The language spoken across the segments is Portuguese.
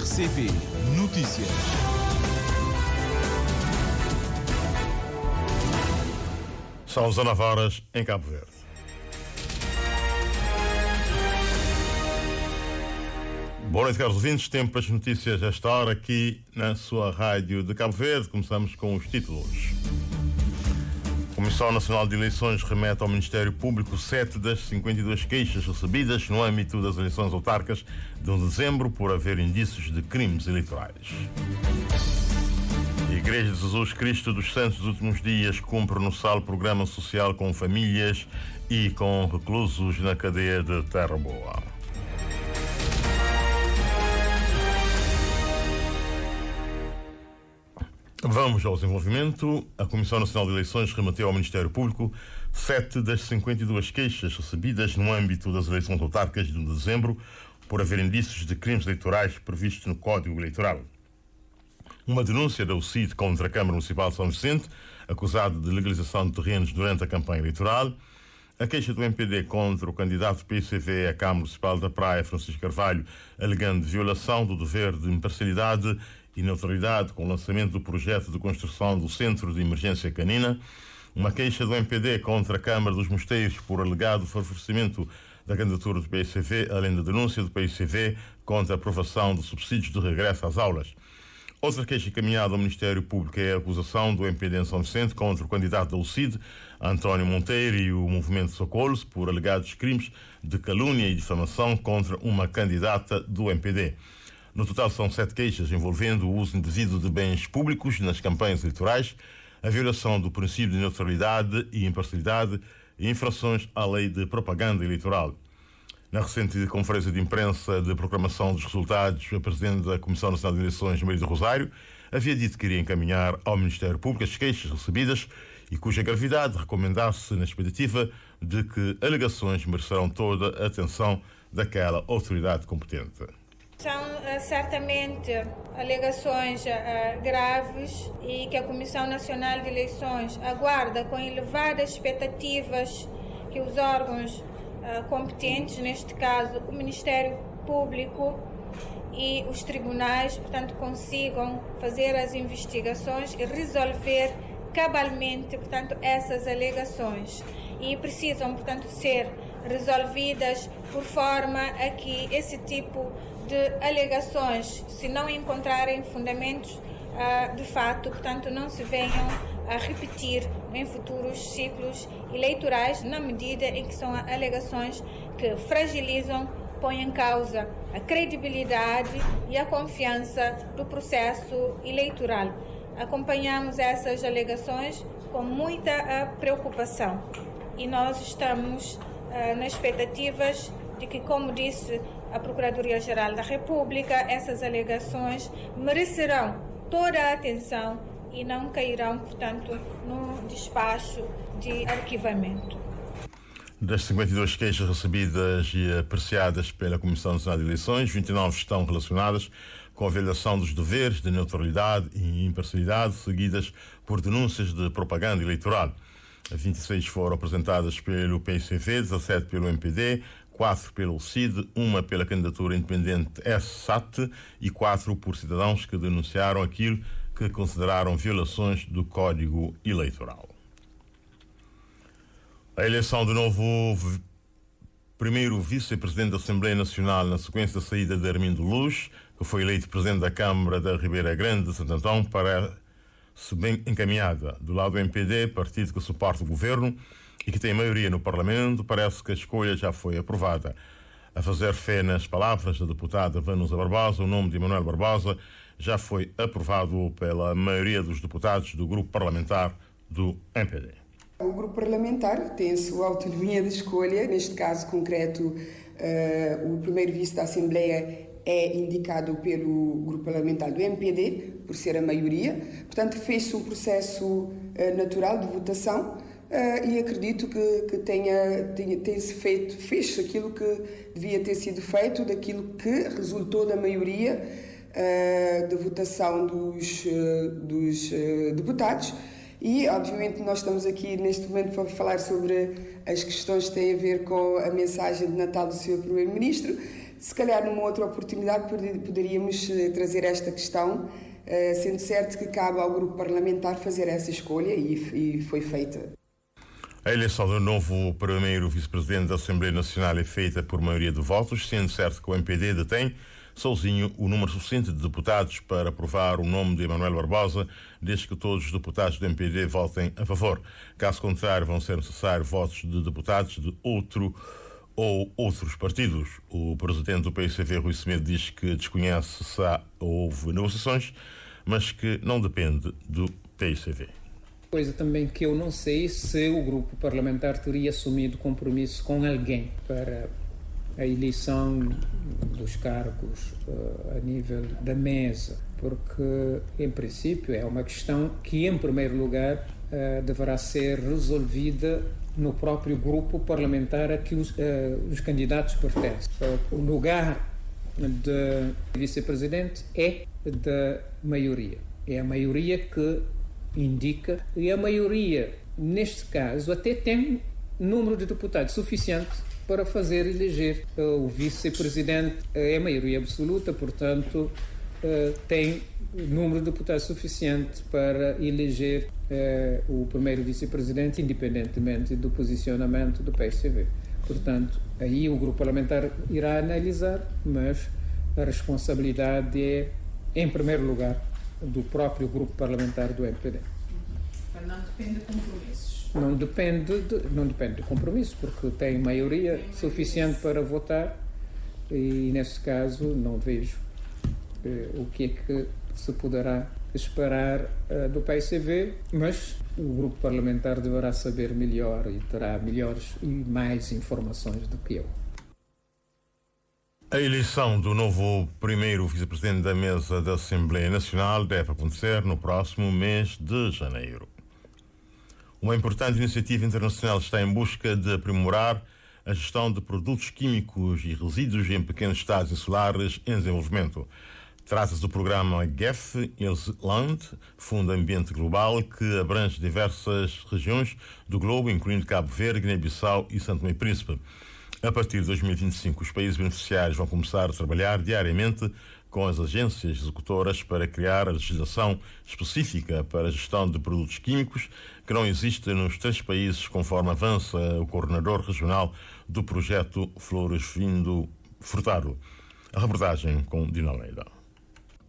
RCV Notícias. São 19 horas em Cabo Verde. Boa noite, caros ouvintes. Tempo para as notícias esta hora aqui na sua rádio de Cabo Verde. Começamos com os títulos. A Comissão Nacional de Eleições remete ao Ministério Público 7 das 52 queixas recebidas no âmbito das eleições autárquicas de 1 de dezembro por haver indícios de crimes eleitorais. A Igreja de Jesus Cristo dos Santos dos Últimos Dias cumpre no SAL programa social com famílias e com reclusos na cadeia de Terra Boa. Vamos ao desenvolvimento. A Comissão Nacional de Eleições remeteu ao Ministério Público 7 das 52 queixas recebidas no âmbito das eleições autárquicas de 1 de dezembro por haver indícios de crimes eleitorais previstos no Código Eleitoral. Uma denúncia da UCID contra a Câmara Municipal de São Vicente, acusado de legalização de terrenos durante a campanha eleitoral. A queixa do MPD contra o candidato PCV à Câmara Municipal da Praia, Francisco Carvalho, alegando violação do dever de imparcialidade e neutralidade com o lançamento do projeto de construção do Centro de Emergência Canina. Uma queixa do MPD contra a Câmara dos Mosteiros por alegado favorecimento da candidatura do PCV, além da denúncia do PCV contra a aprovação de subsídios de regresso às aulas. Outra queixa encaminhada ao Ministério Público é a acusação do MPD em São Vicente contra o candidato da UCID, António Monteiro, e o Movimento Socorros por alegados crimes de calúnia e difamação contra uma candidata do MPD. No total são 7 queixas envolvendo o uso indevido de bens públicos nas campanhas eleitorais, a violação do princípio de neutralidade e imparcialidade e infrações à lei de propaganda eleitoral. Na recente conferência de imprensa de proclamação dos resultados, a Presidente da Comissão Nacional de Eleições, Maria do Rosário, havia dito que iria encaminhar ao Ministério Público as queixas recebidas e cuja gravidade recomendasse na expectativa de que alegações merecerão toda a atenção daquela autoridade competente. São certamente alegações graves e que a Comissão Nacional de Eleições aguarda com elevadas expectativas que os órgãos competentes, neste caso o Ministério Público e os tribunais, portanto, consigam fazer as investigações e resolver cabalmente, portanto, essas alegações. E precisam, portanto, ser resolvidas por forma a que esse tipo de alegações, se não encontrarem fundamentos de fato, portanto, não se venham a repetir em futuros ciclos eleitorais, na medida em que são alegações que fragilizam, põem em causa a credibilidade e a confiança do processo eleitoral. Acompanhamos essas alegações com muita preocupação e nós estamos nas expectativas de que, como disse a Procuradoria-Geral da República, essas alegações merecerão toda a atenção e não cairão, portanto, no despacho de arquivamento. Das 52 queixas recebidas e apreciadas pela Comissão Nacional de Eleições, 29 estão relacionadas com a violação dos deveres de neutralidade e imparcialidade, seguidas por denúncias de propaganda eleitoral. 26 foram apresentadas pelo PCV, 17 pelo MPD, 4 pelo CID, 1 pela candidatura independente SSAT e 4 por cidadãos que denunciaram aquilo que consideraram violações do Código Eleitoral. A eleição do novo primeiro vice-presidente da Assembleia Nacional, na sequência da saída de Armindo Luz, que foi eleito presidente da Câmara da Ribeira Grande de Santo Antão, parece bem encaminhada. Do lado do MPD, partido que suporta o governo e que tem maioria no Parlamento, parece que a escolha já foi aprovada. A fazer fé nas palavras da deputada Vanusa Barbosa, o nome de Manuel Barbosa já foi aprovado pela maioria dos deputados do grupo parlamentar do MPD. O grupo parlamentar tem a sua autonomia de escolha. Neste caso concreto, o primeiro vice da Assembleia é indicado pelo grupo parlamentar do MPD, por ser a maioria. Portanto, fez-se um processo natural de votação e acredito que tenha-se feito, fez-se aquilo que devia ter sido feito, daquilo que resultou da maioria da votação dos deputados. E, obviamente, nós estamos aqui neste momento para falar sobre as questões que têm a ver com a mensagem de Natal do Sr. Primeiro-Ministro, Se calhar numa outra oportunidade poderíamos trazer esta questão, sendo certo que cabe ao grupo parlamentar fazer essa escolha e foi feita. A eleição do novo primeiro vice-presidente da Assembleia Nacional é feita por maioria de votos, sendo certo que o MPD detém sozinho o número suficiente de deputados para aprovar o nome de Emanuel Barbosa, desde que todos os deputados do MPD votem a favor. Caso contrário, vão ser necessários votos de deputados de outro ou outros partidos. O presidente do PICV, Rui Semedo, diz que desconhece se houve negociações, mas que não depende do PICV. Coisa também que eu não sei se o grupo parlamentar teria assumido compromisso com alguém para a eleição dos cargos a nível da mesa, porque, em princípio, é uma questão que, em primeiro lugar, deverá ser resolvida no próprio grupo parlamentar a que os candidatos pertencem. O lugar de vice-presidente é da maioria. É a maioria que indica, e a maioria, neste caso, até tem número de deputados suficiente para fazer eleger o vice-presidente. É a maioria absoluta, portanto, tem número de deputados suficiente para eleger o primeiro vice-presidente, independentemente do posicionamento do PSV. Portanto, aí o grupo parlamentar irá analisar, mas a responsabilidade é, em primeiro lugar, do próprio grupo parlamentar do MPD. Mas não depende de compromissos. Não depende de compromisso, porque tem maioria suficiente para votar e, nesse caso, não vejo o que é que se poderá esperar do PSV, mas o grupo parlamentar deverá saber melhor e terá melhores e mais informações do que eu. A eleição do novo primeiro vice-presidente da mesa da Assembleia Nacional deve acontecer no próximo mês de janeiro. Uma importante iniciativa internacional está em busca de aprimorar a gestão de produtos químicos e resíduos em pequenos estados insulares em desenvolvimento. Trata-se do programa GEF Land, Fundo Ambiente Global, que abrange diversas regiões do globo, incluindo Cabo Verde, Guiné-Bissau e São Tomé e Príncipe. A partir de 2025, os países beneficiários vão começar a trabalhar diariamente com as agências executoras para criar a legislação específica para a gestão de produtos químicos que não existe nos 3 países, conforme avança o coordenador regional do projeto Flores Vindo Furtado. A reportagem com Dina Almeida.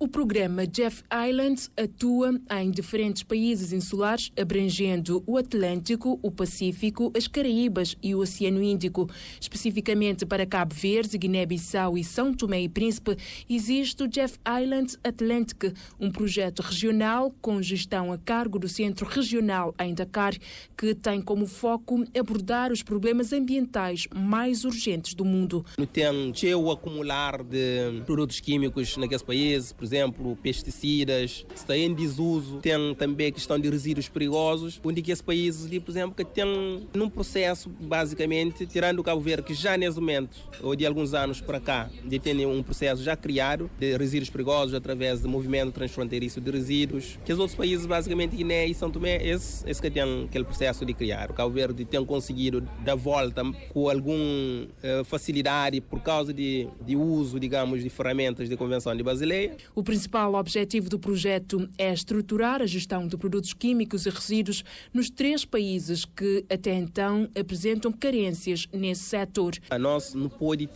O programa GEF Island atua em diferentes países insulares, abrangendo o Atlântico, o Pacífico, as Caraíbas e o Oceano Índico. Especificamente para Cabo Verde, Guiné-Bissau e São Tomé e Príncipe, existe o GEF Island Atlantic, um projeto regional com gestão a cargo do Centro Regional em Dakar, que tem como foco abordar os problemas ambientais mais urgentes do mundo. Tem cheio acumular de produtos químicos naqueles países, por exemplo, pesticidas, está em desuso. Tem também a questão de resíduos perigosos, onde que esses países, por exemplo, que têm num processo, basicamente, tirando o Cabo Verde, que já nesse momento, ou de alguns anos para cá, tem um processo já criado de resíduos perigosos através do movimento transfronteiriço de resíduos, que os outros países, basicamente, Guiné e São Tomé, esse que tem aquele processo de criar. O Cabo Verde tem conseguido dar volta com alguma facilidade por causa de uso, digamos, de ferramentas de Convenção de Basileia. O principal objetivo do projeto é estruturar a gestão de produtos químicos e resíduos nos 3 países que até então apresentam carências nesse setor. A nós não pode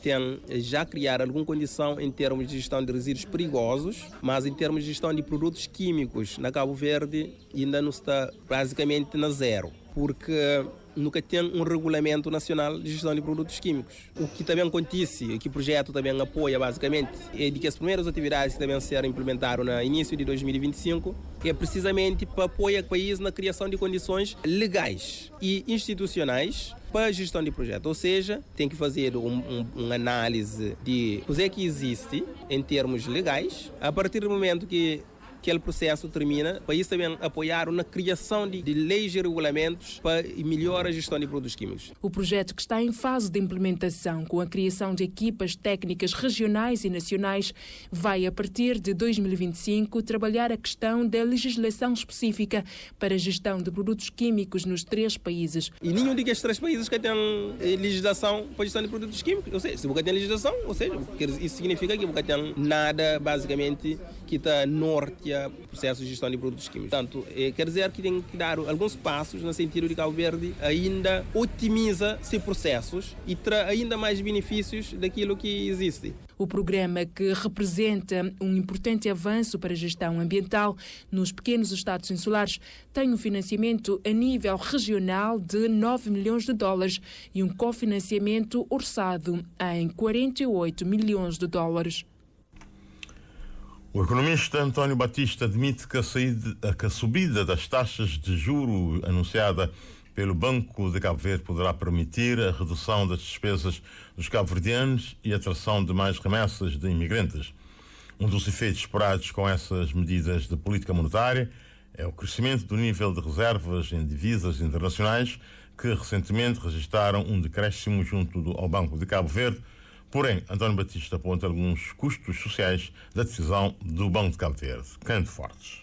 já criar alguma condição em termos de gestão de resíduos perigosos, mas em termos de gestão de produtos químicos na Cabo Verde ainda não está basicamente na zero, porque nunca tem um regulamento nacional de gestão de produtos químicos. O que também acontece, que o projeto também apoia basicamente, é de que as primeiras atividades que também serão implementadas no início de 2025 é precisamente para apoiar o país na criação de condições legais e institucionais para a gestão de projeto. Ou seja, tem que fazer uma análise de o que existe em termos legais. A partir do momento que aquele processo termina, o país também apoiar na criação de leis e regulamentos para melhorar a gestão de produtos químicos. O projeto, que está em fase de implementação com a criação de equipas técnicas regionais e nacionais, vai a partir de 2025 trabalhar a questão da legislação específica para a gestão de produtos químicos nos 3 países. E nenhum destes 3 países que tem legislação para a gestão de produtos químicos. Ou seja, se você tem legislação, ou seja, isso significa que você tem nada, basicamente, que está norte a processo de gestão de produtos químicos. Portanto, quer dizer que tem que dar alguns passos no sentido de Cabo Verde ainda otimiza esses processos e traz ainda mais benefícios daquilo que existe. O programa, que representa um importante avanço para a gestão ambiental nos pequenos estados insulares, tem um financiamento a nível regional de 9 milhões de dólares e um cofinanciamento orçado em 48 milhões de dólares. O economista António Batista admite que a subida das taxas de juro anunciada pelo Banco de Cabo Verde poderá permitir a redução das despesas dos cabo-verdianos e a atração de mais remessas de imigrantes. Um dos efeitos esperados com essas medidas de política monetária é o crescimento do nível de reservas em divisas internacionais, que recentemente registraram um decréscimo junto ao Banco de Cabo Verde. Porém, António Batista aponta alguns custos sociais da decisão do Banco de Cabo Verde. Canto Fortes.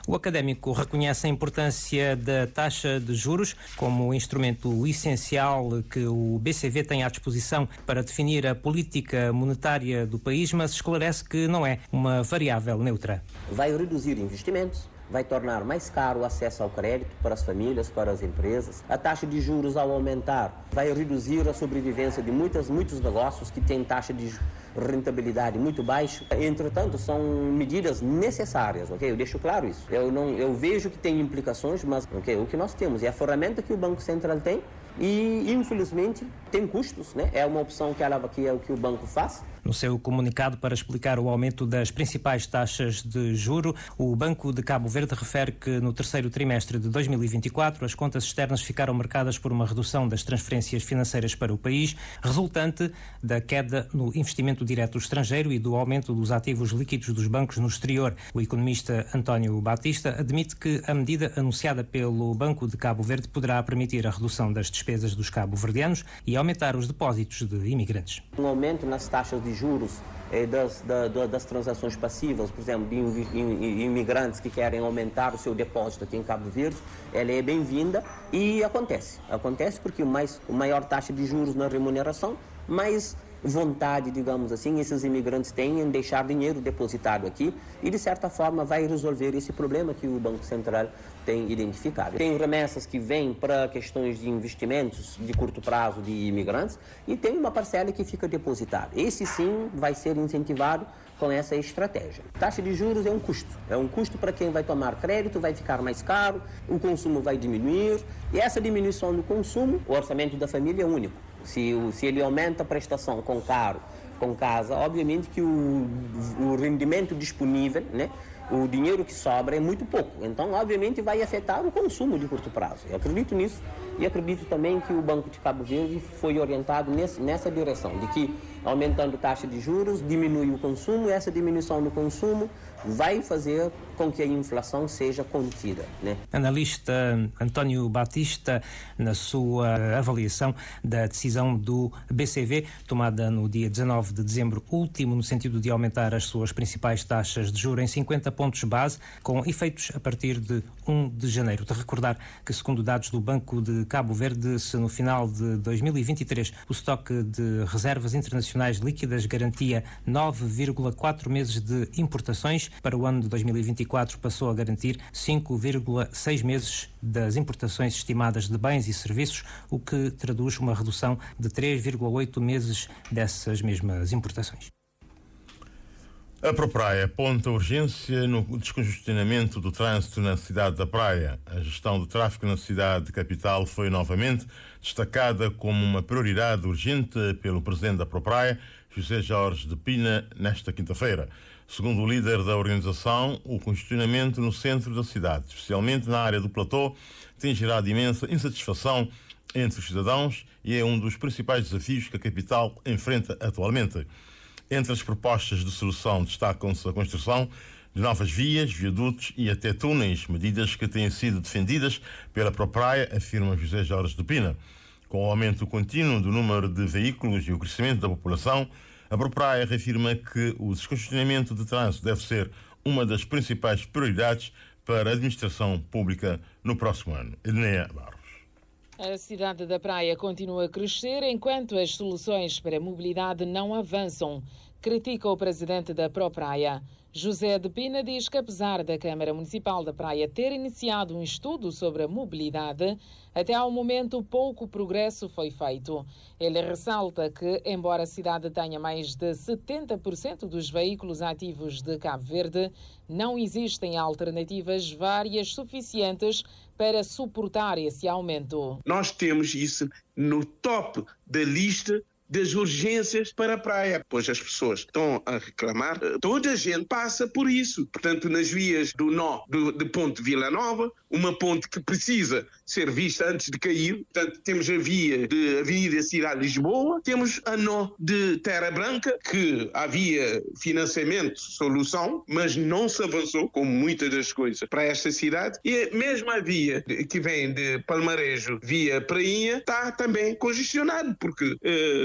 O académico reconhece a importância da taxa de juros como instrumento essencial que o BCV tem à disposição para definir a política monetária do país, mas esclarece que não é uma variável neutra. Vai reduzir investimentos, vai tornar mais caro o acesso ao crédito para as famílias, para as empresas. A taxa de juros, ao aumentar, vai reduzir a sobrevivência de muitos negócios que têm taxa de rentabilidade muito baixa. Entretanto, são medidas necessárias, ok? Eu deixo claro isso. Eu vejo que tem implicações, mas okay, o que nós temos é a ferramenta que o Banco Central tem e, infelizmente, tem custos, né? É uma opção que é o que o banco faz. No seu comunicado para explicar o aumento das principais taxas de juro, o Banco de Cabo Verde refere que no terceiro trimestre de 2024 as contas externas ficaram marcadas por uma redução das transferências financeiras para o país, resultante da queda no investimento direto estrangeiro e do aumento dos ativos líquidos dos bancos no exterior. O economista António Batista admite que a medida anunciada pelo Banco de Cabo Verde poderá permitir a redução das despesas dos cabo-verdianos e aumentar os depósitos de imigrantes. Um aumento nas taxas de juros das transações passivas, por exemplo, de imigrantes que querem aumentar o seu depósito aqui em Cabo Verde, ela é bem-vinda e acontece. Acontece porque maior taxa de juros na remuneração, mais vontade, digamos assim, esses imigrantes têm em deixar dinheiro depositado aqui e, de certa forma, vai resolver esse problema que o Banco Central tem identificado. Tem remessas que vêm para questões de investimentos de curto prazo de imigrantes e tem uma parcela que fica depositada. Esse, sim, vai ser incentivado com essa estratégia. Taxa de juros é um custo. É um custo para quem vai tomar crédito, vai ficar mais caro, o consumo vai diminuir e essa diminuição do consumo, o orçamento da família é único. Se ele aumenta a prestação com carro, com casa, obviamente que o rendimento disponível, né, o dinheiro que sobra é muito pouco. Então, obviamente, vai afetar o consumo de curto prazo. Eu acredito nisso e acredito também que o Banco de Cabo Verde foi orientado nessa direção, de que aumentando a taxa de juros diminui o consumo e essa diminuição do consumo vai fazer com que a inflação seja contida, né? Analista António Batista, na sua avaliação da decisão do BCV, tomada no dia 19 de dezembro último, no sentido de aumentar as suas principais taxas de juros em 50 pontos base, com efeitos a partir de 1 de janeiro. De recordar que, segundo dados do Banco de Cabo Verde, se no final de 2023 o estoque de reservas internacionais líquidas garantia 9,4 meses de importações, para o ano de 2024 passou a garantir 5,6 meses das importações estimadas de bens e serviços, o que traduz uma redução de 3,8 meses dessas mesmas importações. A ProPraia aponta urgência no descongestionamento do trânsito na cidade da Praia. A gestão do tráfego na cidade capital foi novamente destacada como uma prioridade urgente pelo presidente da ProPraia, José Jorge de Pina, nesta quinta-feira. Segundo o líder da organização, o congestionamento no centro da cidade, especialmente na área do platô, tem gerado imensa insatisfação entre os cidadãos e é um dos principais desafios que a capital enfrenta atualmente. Entre as propostas de solução destacam-se a construção de novas vias, viadutos e até túneis, medidas que têm sido defendidas pela ProPraia, afirma José Jorge de Pina. Com o aumento contínuo do número de veículos e o crescimento da população, a ProPraia reafirma que o descongestionamento de trânsito deve ser uma das principais prioridades para a administração pública no próximo ano. Edneia Barros. A cidade da Praia continua a crescer enquanto as soluções para a mobilidade não avançam, critica o presidente da ProPraia. José de Pina diz que, apesar da Câmara Municipal da Praia ter iniciado um estudo sobre a mobilidade, até ao momento pouco progresso foi feito. Ele ressalta que, embora a cidade tenha mais de 70% dos veículos ativos de Cabo Verde, não existem alternativas várias suficientes para suportar esse aumento. Nós temos isso no top da lista das urgências para a praia, pois as pessoas estão a reclamar, toda a gente passa por isso. Portanto, nas vias do nó de Ponte Vila Nova, uma ponte que precisa ser vista antes de cair, portanto, temos a via de Avenida Cidade de Lisboa, temos a nó de Terra Branca, que havia financiamento, solução, mas não se avançou, como muitas das coisas, para esta cidade, e mesmo a via que vem de Palmarejo via Prainha está também congestionado, porque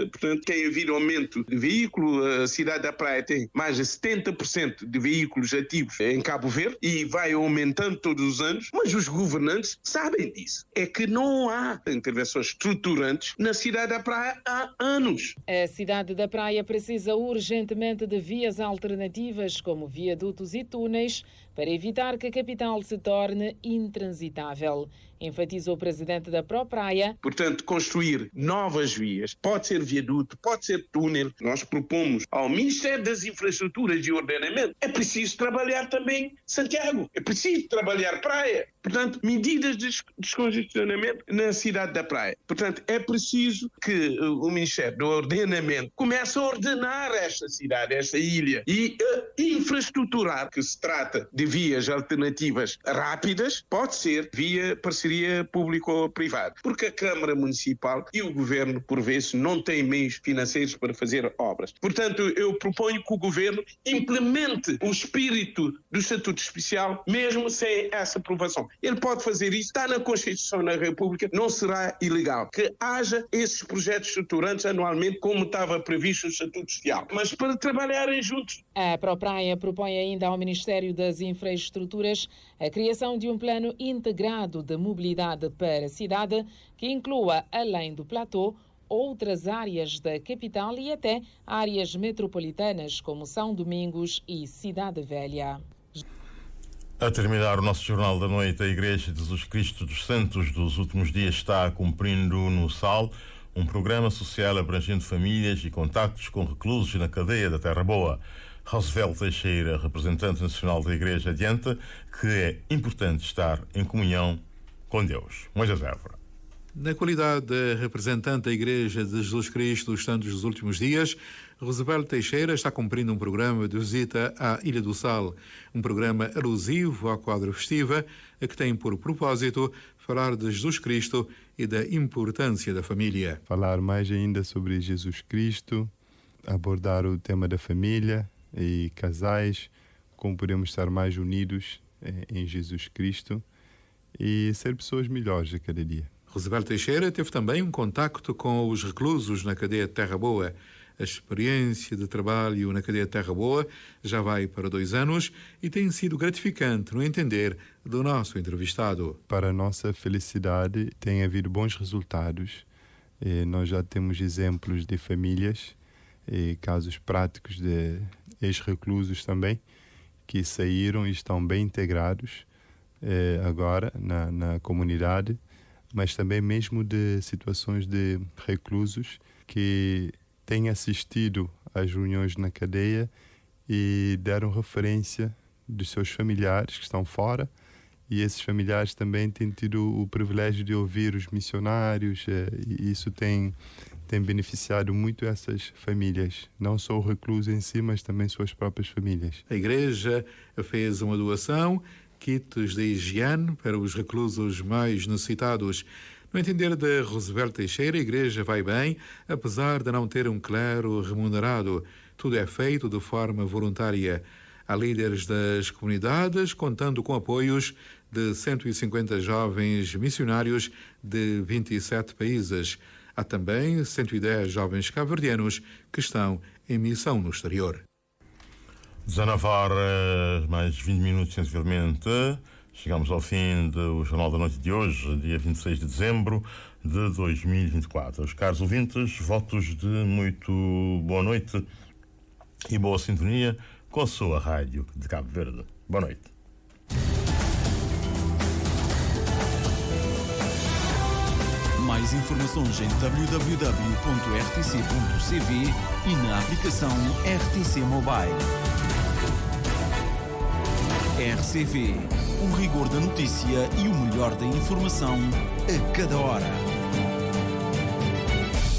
portanto, tem havido aumento de veículo. A cidade da Praia tem mais de 70% de veículos ativos em Cabo Verde e vai aumentando todos os anos, mas os governantes sabem disso. É que não há intervenções estruturantes na cidade da Praia há anos. A cidade da Praia precisa urgentemente de vias alternativas, como viadutos e túneis, para evitar que a capital se torne intransitável, enfatizou o presidente da ProPraia. Portanto, construir novas vias, pode ser viaduto, pode ser túnel. Nós propomos ao Ministério das Infraestruturas e Ordenamento, é preciso trabalhar também Santiago, é preciso trabalhar Praia. Portanto, medidas de descongestionamento na cidade da Praia. Portanto, é preciso que o Ministério do Ordenamento comece a ordenar esta cidade, esta ilha, e infraestruturar, que se trata de vias alternativas rápidas, pode ser via parceria público-privada. Porque a Câmara Municipal e o Governo, por vezes, não têm meios financeiros para fazer obras. Portanto, eu proponho que o Governo implemente o espírito do Estatuto Especial, mesmo sem essa aprovação. Ele pode fazer isso, está na Constituição da República, não será ilegal. Que haja esses projetos estruturantes anualmente, como estava previsto no Estatuto Social, mas para trabalharem juntos. A ProPraia propõe ainda ao Ministério das Infraestruturas a criação de um plano integrado de mobilidade para a cidade, que inclua, além do platô, outras áreas da capital e até áreas metropolitanas, como São Domingos e Cidade Velha. A terminar o nosso Jornal da Noite, a Igreja de Jesus Cristo dos Santos dos Últimos Dias está cumprindo no SAL um programa social abrangendo famílias e contactos com reclusos na cadeia da Terra Boa. Roosevelt Teixeira, representante nacional da Igreja, adianta que é importante estar em comunhão com Deus. Moisés Évora. Na qualidade de representante da Igreja de Jesus Cristo dos Santos dos Últimos Dias, Roosevelt Teixeira está cumprindo um programa de visita à Ilha do Sal, um programa alusivo à quadra festiva, que tem por propósito falar de Jesus Cristo e da importância da família. Falar mais ainda sobre Jesus Cristo, abordar o tema da família e casais, como podemos estar mais unidos em Jesus Cristo e ser pessoas melhores a cada dia. Roosevelt Teixeira teve também um contacto com os reclusos na cadeia Terra Boa. A experiência de trabalho na cadeia Terra Boa já vai para 2 anos e tem sido gratificante no entender do nosso entrevistado. Para a nossa felicidade, tem havido bons resultados. Nós já temos exemplos de famílias e casos práticos de ex-reclusos também, que saíram e estão bem integrados agora na comunidade, mas também mesmo de situações de reclusos que têm assistido às reuniões na cadeia e deram referência dos seus familiares que estão fora, e esses familiares também têm tido o privilégio de ouvir os missionários, e isso tem beneficiado muito essas famílias, não só o recluso em si, mas também suas próprias famílias. A Igreja fez uma doação, kits de higiene para os reclusos mais necessitados. No entender de Roosevelt Teixeira, a Igreja vai bem, apesar de não ter um clero remunerado. Tudo é feito de forma voluntária. Há líderes das comunidades, contando com apoios de 150 jovens missionários de 27 países. Há também 110 jovens cabo-verdianos que estão em missão no exterior. 19 horas, mais 20 minutos, sensivelmente. Chegamos ao fim do Jornal da Noite de hoje, dia 26 de dezembro de 2024. Os caros ouvintes, votos de muito boa noite e boa sintonia com a sua rádio de Cabo Verde. Boa noite. Mais informações em www.rtc.cv e na aplicação RTC Mobile. RCV, o rigor da notícia e o melhor da informação a cada hora.